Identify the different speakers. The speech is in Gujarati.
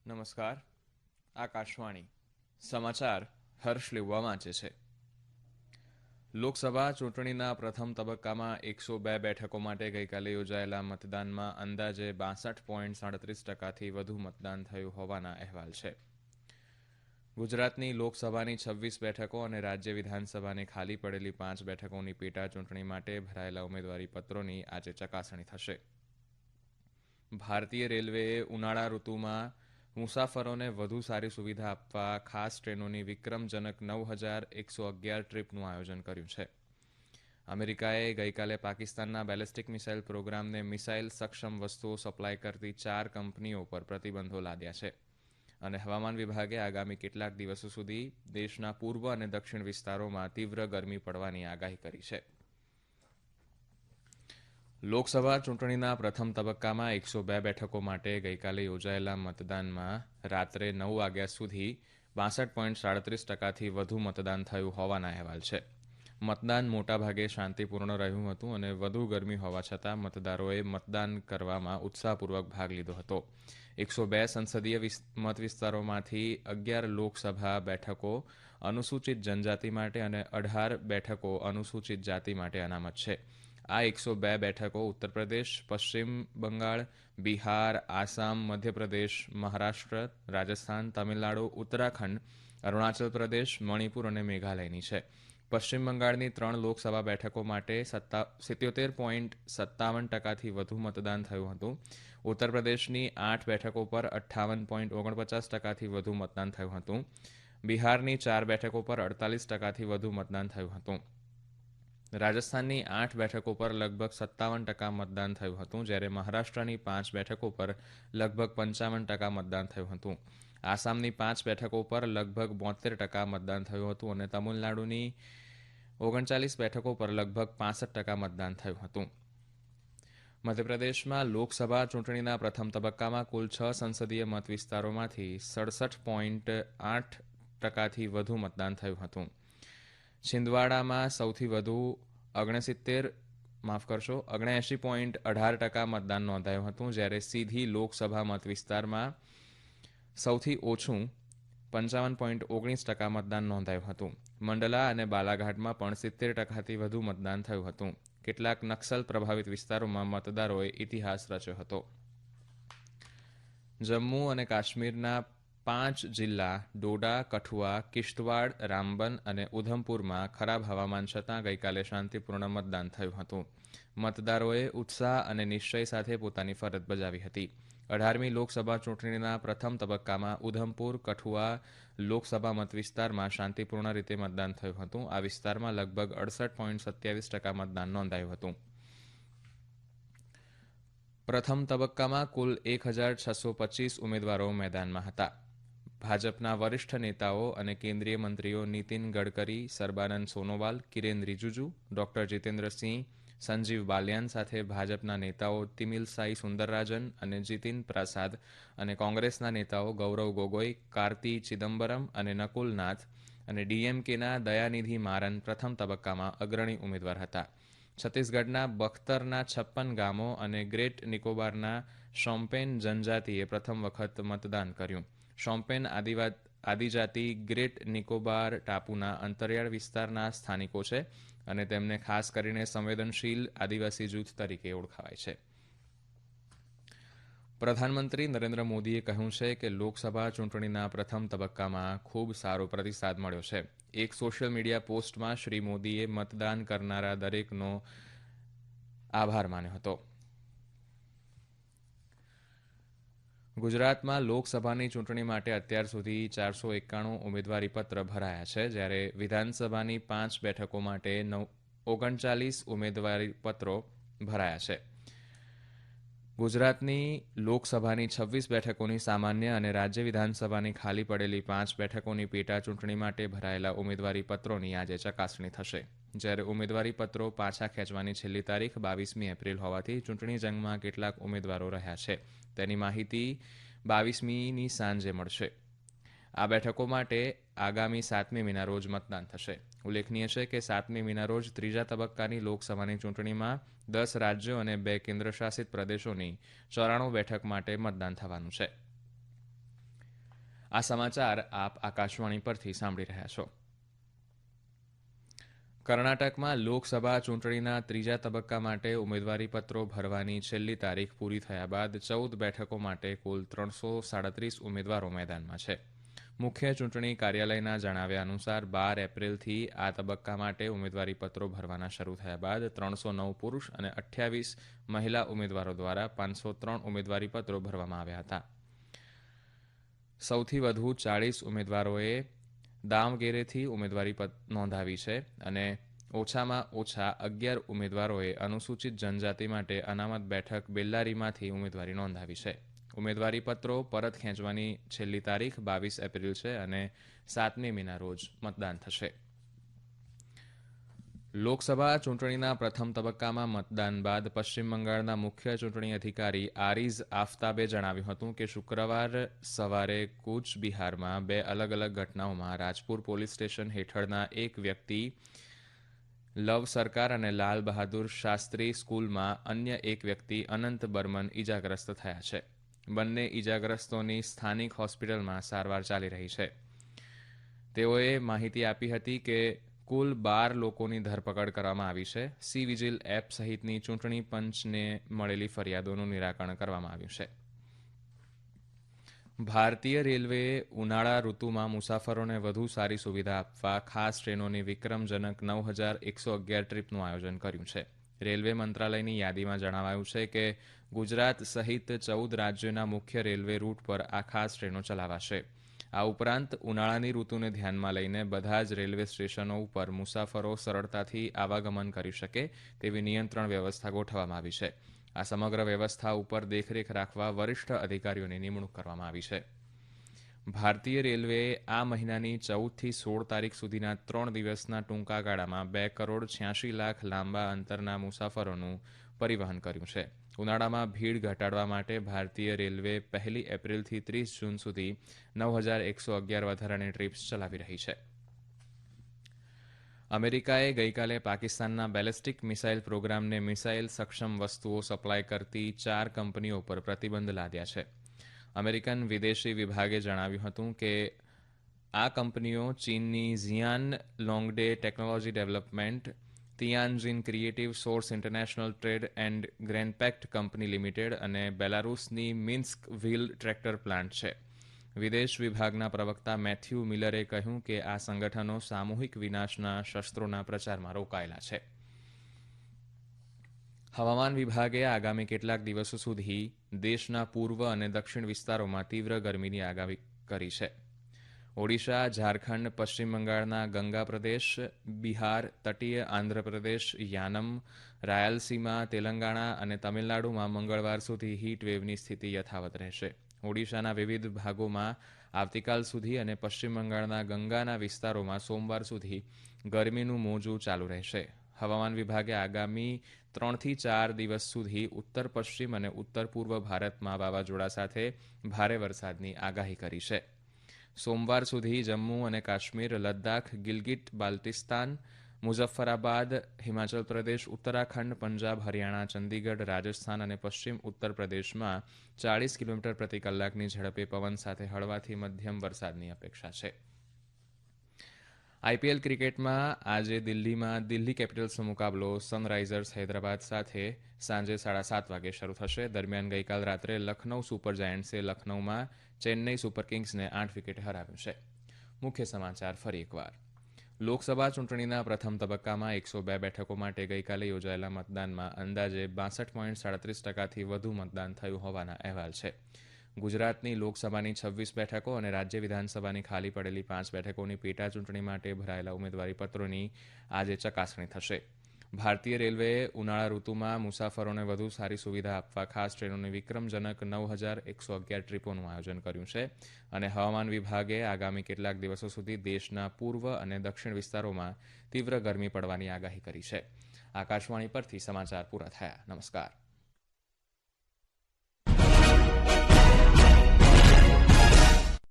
Speaker 1: નમસ્કાર. આકાશવાણી સમાચાર હર્ષ લેવા વાંચે છે. લોકસભા ચૂંટણીના પ્રથમ તબક્કામાં 102 બેઠકો માટે ગઈકાલે યોજાયેલા મતદાનમાં અંદાજે 62.37%થી વધુ મતદાન થયું હોવાના અહેવાલ છે. ગુજરાતની લોકસભાની 26 બેઠકો અને રાજ્ય વિધાનસભાની ખાલી પડેલી 5 બેઠકોની પેટા ચૂંટણી માટે ભરાયેલા ઉમેદવારી પત્રોની આજે ચકાસણી થશે. ભારતીય રેલવેએ ઉનાળા ઋતુમાં મુસાફરોને વધુ સારી સુવિધા આપવા ખાસ ટ્રેનોની વિક્રમજનક 9111 ટ્રીપનું આયોજન કર્યું છે. અમેરિકાએ ગઈકાલે પાકિસ્તાનના બેલિસ્ટિક મિસાઇલ પ્રોગ્રામને મિસાઇલ સક્ષમ વસ્તુઓ સપ્લાય કરતી 4 કંપનીઓ પર પ્રતિબંધો લાદ્યા છે અને હવામાન વિભાગે આગામી કેટલાક દિવસો સુધી દેશના પૂર્વ અને દક્ષિણ વિસ્તારોમાં તીવ્ર ગરમી પડવાની આગાહી કરી છે. લોકસભા ચૂંટણીના પ્રથમ તબક્કામાં 102 બેઠકો માટે ગઈકાલે યોજાયેલા મતદાનમાં રાત્રે 9 વાગ્યા સુધી 62.37%થી વધુ મતદાન થયું હોવાના અહેવાલ છે. મતદાન મોટાભાગે શાંતિપૂર્ણ રહ્યું હતું અને વધુ ગરમી હોવા છતાં મતદારોએ મતદાન કરવામાં ઉત્સાહપૂર્વક ભાગ લીધો હતો. 102 સંસદીય મત વિસ્તારોમાંથી 11 લોકસભા બેઠકો અનુસૂચિત જનજાતિ માટે અને 18 બેઠકો અનુસૂચિત જાતિ માટે અનામત છે. આ 102 બેઠકો ઉત્તર પ્રદેશ, પશ્ચિમ બંગાળ, બિહાર, આસામ, મધ્યપ્રદેશ, મહારાષ્ટ્ર, રાજસ્થાન, તમિલનાડુ, ઉત્તરાખંડ, અરુણાચલ પ્રદેશ, મણિપુર અને મેઘાલયની છે. પશ્ચિમ બંગાળની 3 લોકસભા બેઠકો માટે 77.57%થી વધુ મતદાન થયું હતું. ઉત્તર પ્રદેશની 8 બેઠકો પર 58.49%થી વધુ મતદાન થયું હતું. બિહારની 4 બેઠકો પર 48%થી વધુ મતદાન થયું હતું. રાજસ્થાનની 8 બેઠકો પર લગભગ 57% મતદાન થયું હતું, જ્યારે મહારાષ્ટ્રની 5 બેઠકો પર લગભગ 55% મતદાન થયું હતું. આસામની 5 બેઠકો પર લગભગ 72% મતદાન થયું હતું અને તમિલનાડુની 39 બેઠકો પર લગભગ 65% મતદાન થયું હતું. મધ્યપ્રદેશમાં લોકસભા ચૂંટણીના પ્રથમ તબક્કામાં કુલ 6 સંસદીય મત વિસ્તારોમાંથી 67.8%થી વધુ મતદાન થયું હતું. છિંદવાડામાં સૌથી વધુ 79.18% મતદાન નોંધાયું હતું, જ્યારે સીધી લોકસભા મત વિસ્તારમાં સૌથી ઓછું 55.19% મતદાન નોંધાયું હતું. મંડલા અને બાલાઘાટમાં પણ 70%થી વધુ મતદાન થયું હતું. કેટલાક નક્સલ પ્રભાવિત વિસ્તારોમાં મતદારોએ ઇતિહાસ રચ્યો હતો. જમ્મુ અને કાશ્મીરના 5 જિલ્લા ડોડા, કઠુઆ, કિશ્તવાડ, રામબન અને ઉધમપુરમાં ખરાબ હવામાન છતાં ગઈકાલે શાંતિપૂર્ણ મતદાન થયું હતું. મતદારોએ ઉત્સાહ અને નિશ્ચય સાથે પોતાની ફરજ બજાવી હતી. 18મી લોકસભા ચૂંટણીના પ્રથમ તબક્કામાં ઉધમપુર, કઠુઆ લોકસભા મત વિસ્તારમાં શાંતિપૂર્ણ રીતે મતદાન થયું હતું. આ વિસ્તારમાં લગભગ 68.27% મતદાન નોંધાયું હતું. પ્રથમ તબક્કામાં કુલ 1625 ઉમેદવારો મેદાનમાં હતા. ભાજપના વરિષ્ઠ નેતાઓ અને કેન્દ્રીય મંત્રીઓ નીતિન ગડકરી, સર્બાનંદ સોનોવાલ, કિરેન રિજિજુ, ડોક્ટર જીતેન્દ્રસિંહ, સંજીવ બાલિયાન સાથે ભાજપના નેતાઓ તિમિલસાઈ સુંદરરાજન અને જીતિન પ્રસાદ અને કોંગ્રેસના નેતાઓ ગૌરવ ગોગોઈ, કાર્તિ ચિદમ્બરમ અને નકુલ નાથ અને ડીએમકેના દયાનિધિ મારન પ્રથમ તબક્કામાં અગ્રણી ઉમેદવાર હતા. છત્તીસગઢના બખ્તરના 56 ગામો અને ગ્રેટ નિકોબારના શોમ્પેન જનજાતિએ પ્રથમ વખત મતદાન કર્યું. શોમ્પેન આદિજાતિ ગ્રેટ નિકોબાર ટાપુના અંતરિયાળ વિસ્તારના સ્થાનિકો છે અને તેમને ખાસ કરીને સંવેદનશીલ આદિવાસી જૂથ તરીકે ઓળખાય છે. પ્રધાનમંત્રી નરેન્દ્ર મોદીએ કહ્યું છે કે લોકસભા ચૂંટણીના પ્રથમ તબક્કામાં ખૂબ સારો પ્રતિસાદ મળ્યો છે. એક સોશિયલ મીડિયા પોસ્ટમાં શ્રી મોદીએ મતદાન કરનારા દરેકનો આભાર માન્યો હતો. ગુજરાતમાં લોકસભાની ચૂંટણી માટે અત્યાર સુધી 491 ઉમેદવારી પત્ર ભરાયા છે, જ્યારે વિધાનસભાની 5 બેઠકો માટે 39 ઉમેદવારી પત્રો ભરાયા છે. ગુજરાતની લોકસભાની 26 બેઠકોની સામાન્ય અને રાજ્ય વિધાનસભાની ખાલી પડેલી 5 બેઠકોની પેટા ચૂંટણી માટે ભરાયેલા ઉમેદવારી પત્રોની આજે ચકાસણી થશે. જ્યારે ઉમેદવારી પત્રો પાછા ખેંચવાની છેલ્લી તારીખ 22મી એપ્રિલ હોવાથી ચૂંટણી જંગમાં કેટલાક ઉમેદવારો રહ્યા છે તેની માહિતી 22મીની સાંજે મળશે. આ બેઠકો માટે આગામી 7મી મીના રોજ મતદાન થશે. ઉલ્લેખનીય છે કે 7મી મીના રોજ ત્રીજા તબક્કાની લોકસભાની ચૂંટણીમાં 10 રાજ્યો અને 2 કેન્દ્રશાસિત પ્રદેશોની 94 બેઠક માટે મતદાન થવાનું છે. આ સમાચાર આપ આકાશવાણી પરથી સાંભળી રહ્યા છો. કર્ણાટકમાં લોકસભા ચૂંટણીના ત્રીજા તબક્કા માટે ઉમેદવારી પત્રો ભરવાની છેલ્લી તારીખ પૂરી થયા બાદ 14 બેઠકો માટે કુલ 337 ઉમેદવારો મેદાનમાં છે. મુખ્ય ચૂંટણી કાર્યાલયના જણાવ્યા અનુસાર 12 એપ્રિલથી આ તબક્કા માટે ઉમેદવારી પત્રો ભરવાના શરૂ થયા બાદ 309 પુરુષ અને 28 મહિલા ઉમેદવારો દ્વારા 503 ઉમેદવારી પત્રો ભરવામાં આવ્યા હતા. સૌથી વધુ 40 ઉમેદવારોએ દાવણગેરેથી ઉમેદવારી નોંધાવી છે અને ઓછામાં ઓછા 11 ઉમેદવારોએ અનુસૂચિત જનજાતિ માટે અનામત બેઠક બેલ્લારીમાંથી ઉમેદવારી નોંધાવી છે. ઉમેદવારી પત્રો પરત ખેંચવાની છેલ્લી તારીખ 22 એપ્રિલ છે અને 7મી મેના રોજ મતદાન થશે. લોકસભા ચૂંટણીના પ્રથમ તબક્કામાં મતદાન બાદ પશ્ચિમ બંગાળના મુખ્ય ચૂંટણી અધિકારી આરીઝ આફતાબે જણાવ્યું હતું કે શુક્રવાર સવારે કૂચ બિહારમાં 2 અલગ અલગ ઘટનાઓમાં રાજપુર પોલીસ સ્ટેશન હેઠળના એક વ્યક્તિ લવ સરકાર અને લાલ બહાદુર શાસ્ત્રી સ્કૂલમાં અન્ય એક વ્યક્તિ અનંત બર્મન ઇજાગ્રસ્ત થયા છે. બંને ઇજાગ્રસ્તોની સ્થાનિક હોસ્પિટલમાં સારવાર ચાલી રહી છે. તેઓએ માહિતી આપી હતી કે કુલ 12 લોકોની ધરપકડ કરવામાં આવી છે. સી વિજિલ એપ સહિતની ચૂંટણી પંચને મળેલી ફરિયાદોનું નિરાકરણ કરવામાં આવ્યું છે. ભારતીય રેલવેએ ઉનાળા ઋતુમાં મુસાફરોને વધુ સારી સુવિધા આપવા ખાસ ટ્રેનોની વિક્રમજનક 9111 ટ્રીપનું આયોજન કર્યું છે. રેલવે મંત્રાલયની યાદીમાં જણાવાયું છે કે ગુજરાત સહિત 14 રાજ્યોના મુખ્ય રેલવે રૂટ પર આ ખાસ ટ્રેનો ચલાવાશે. આ ઉપરાંત ઉનાળાની ઋતુને ધ્યાનમાં લઈને બધા જ રેલવે સ્ટેશનો ઉપર મુસાફરો સરળતાથી આવાગમન કરી શકે તેવી નિયંત્રણ વ્યવસ્થા ગોઠવવામાં આવી છે. આ સમગ્ર વ્યવસ્થા ઉપર દેખરેખ રાખવા વરિષ્ઠ અધિકારીઓની નિમણૂક કરવામાં આવી છે. ભારતીય રેલવેએ આ મહિનાની 14થી 16 તારીખ સુધીના 3 દિવસના ટૂંકા ગાળામાં 2 કરોડ 86 લાખ લાંબા અંતરના મુસાફરોનું પરિવહન કર્યું છે. ઉનાળામાં ભીડ ઘટાડવા માટે ભારતીય રેલવે 1 એપ્રિલથી 30 જૂન સુધી 9111 વધારાની ટ્રીપ્સ ચલાવી રહી છે. અમેરિકાએ ગઈકાલે પાકિસ્તાનના બેલેસ્ટિક મિસાઇલ પ્રોગ્રામને મિસાઇલ સક્ષમ વસ્તુઓ સપ્લાય કરતી 4 કંપનીઓ પર પ્રતિબંધ લાદ્યા છે. અમેરિકન વિદેશી વિભાગે જણાવ્યું હતું કે આ કંપનીઓ ચીનની Xian Longde technology development, Tianjin creative source international trade and Granpact company limited અને બેલારૂસની મિન્સ્ક વ્હીલ ટ્રેક્ટર પ્લાન્ટ છે. વિદેશ વિભાગના પ્રવક્તા મેથ્યુ મિલરે કહ્યું કે આ સંગઠનો સામૂહિક વિનાશના શસ્ત્રોના પ્રચારમાં રોકાયેલા છે. હવામાન વિભાગે આગામી કેટલાક દિવસો સુધી દેશના પૂર્વ અને દક્ષિણ વિસ્તારોમાં તીવ્ર ગરમીની આગાહી કરી છે. ઓડિશા, ઝારખંડ, પશ્ચિમ બંગાળના ગંગા પ્રદેશ, બિહાર, તટીય આંધ્રપ્રદેશ, યાનમ, રાયલસીમા, તેલંગાણા અને તમિલનાડુમાં મંગળવાર સુધી હીટવેવની સ્થિતિ યથાવત રહેશે. ઓડિશાના વિવિધ ભાગોમાં આવતીકાલ સુધી અને પશ્ચિમ બંગાળના ગંગાના વિસ્તારોમાં સોમવાર સુધી ગરમીનું મોજું ચાલુ રહેશે. હવામાન વિભાગે આગામી 3થી 4 દિવસ સુધી ઉત્તર પશ્ચિમ અને ઉત્તર પૂર્વ ભારતમાં વાવાઝોડા સાથે ભારે વરસાદની આગાહી કરી છે. સોમવાર સુધી જમ્મુ અને કાશ્મીર, લદ્દાખ, ગિલગિટ બાલ્ટિસ્તાન, મુઝફ્ફરાબાદ, હિમાચલ પ્રદેશ, ઉત્તરાખંડ, પંજાબ, હરિયાણા, ચંદીગઢ, રાજસ્થાન અને પશ્ચિમ ઉત્તર પ્રદેશમાં 40 કિલોમીટર પ્રતિ કલાકની ઝડપે પવન સાથે હળવાથી મધ્યમ વરસાદની અપેક્ષા છે. આઈપીએલ ક્રિકેટમાં આજે દિલ્હીમાં દિલ્હી કેપિટલ્સનો મુકાબલો સનરાઇઝર્સ હૈદરાબાદ સાથે સાંજે 7:30 વાગે શરૂ થશે. દરમિયાન ગઈકાલ રાત્રે લખનૌ સુપર જાયન્ટ્સે લખનૌમાં ચેન્નઈ સુપર કિંગ્સને 8 વિકેટે હરાવ્યું છે. મુખ્ય સમાચાર ફરી એકવાર. લોકસભા ચૂંટણીના પ્રથમ તબક્કામાં 102 બેઠકો માટે ગઈકાલે યોજાયેલા મતદાનમાં અંદાજે 62.37% વધુ મતદાન થયું હોવાના અહેવાલ છે. ગુજરાતની લોકસભાની 26 બેઠકો અને રાજ્ય વિધાનસભાની ખાલી પડેલી 5 બેઠકોની પેટા ચૂંટણી માટે ભરાયેલા ઉમેદવારીપત્રોની આજે ચકાસણી થશે. ભારતીય રેલવેએ ઉનાળા ઋતુમાં મુસાફરોને વધુ સારી સુવિધા આપવા ખાસ ટ્રેનોની વિક્રમજનક 9111 ટ્રીપોનું આયોજન કર્યું છે અને હવામાન વિભાગે આગામી કેટલાક દિવસો સુધી દેશના પૂર્વ અને દક્ષિણ વિસ્તારોમાં તીવ્ર ગરમી પડવાની આગાહી કરી છે. આકાશવાણી પરથી સમાચાર પૂરા થયા. નમસ્કાર.